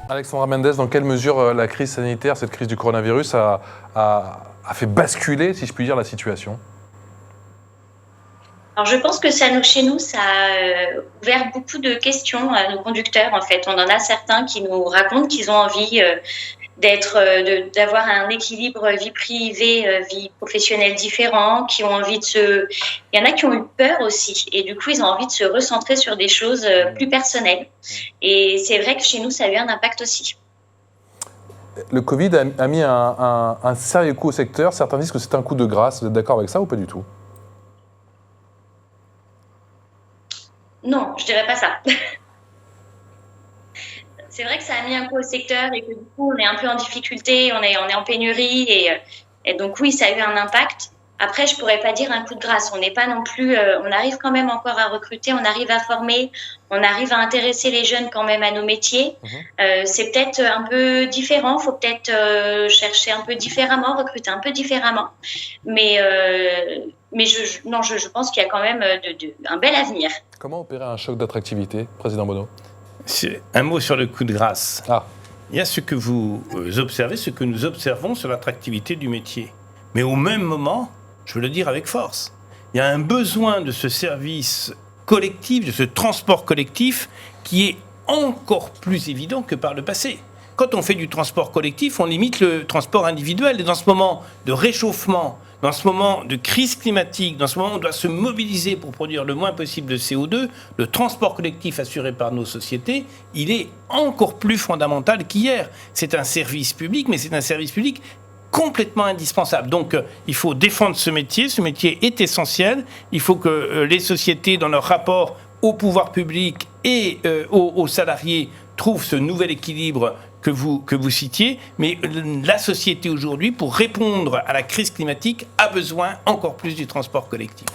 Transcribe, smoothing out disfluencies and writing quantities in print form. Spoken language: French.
Alexandra Mendes, dans quelle mesure la crise sanitaire, cette crise du coronavirus, a fait basculer, si je puis dire, la situation ? Alors, je pense que chez nous, ça a ouvert beaucoup de questions à nos conducteurs. En fait, on en a certains qui nous racontent qu'ils ont envie d'avoir un équilibre vie privée, vie professionnelle différent, qui ont envie il y en a qui ont eu peur aussi, et du coup, ils ont envie de se recentrer sur des choses plus personnelles. Et c'est vrai que chez nous, ça a eu un impact aussi. Le Covid a mis un sérieux coup au secteur. Certains disent que c'est un coup de grâce. Vous êtes d'accord avec ça ou pas du tout ? Non, je dirais pas ça. C'est vrai que ça a mis un coup au secteur et que du coup, on est un peu en difficulté, on est en pénurie et donc oui, ça a eu un impact. Après, je pourrais pas dire un coup de grâce. On n'est pas non plus, on arrive quand même encore à recruter, on arrive à former, on arrive à intéresser les jeunes quand même à nos métiers. C'est peut-être un peu différent, faut peut-être chercher un peu différemment, recruter un peu différemment. Mais je pense qu'il y a quand même un bel avenir. Comment opérer un choc d'attractivité, Président Bonneau ? Un mot sur le coup de grâce. Ah. Il y a ce que vous observez, ce que nous observons sur l'attractivité du métier. Mais au même moment, je veux le dire avec force, il y a un besoin de ce service collectif, de ce transport collectif qui est encore plus évident que par le passé. Quand on fait du transport collectif, on limite le transport individuel. Et dans ce moment de réchauffement, dans ce moment de crise climatique, dans ce moment où on doit se mobiliser pour produire le moins possible de CO2, le transport collectif assuré par nos sociétés, il est encore plus fondamental qu'hier. C'est un service public, mais c'est un service public complètement indispensable. Donc, il faut défendre ce métier. Ce métier est essentiel. Il faut que les sociétés, dans leur rapport au pouvoir public et aux salariés, trouvent ce nouvel équilibre que vous citiez. Mais la société aujourd'hui, pour répondre à la crise climatique, a besoin encore plus du transport collectif.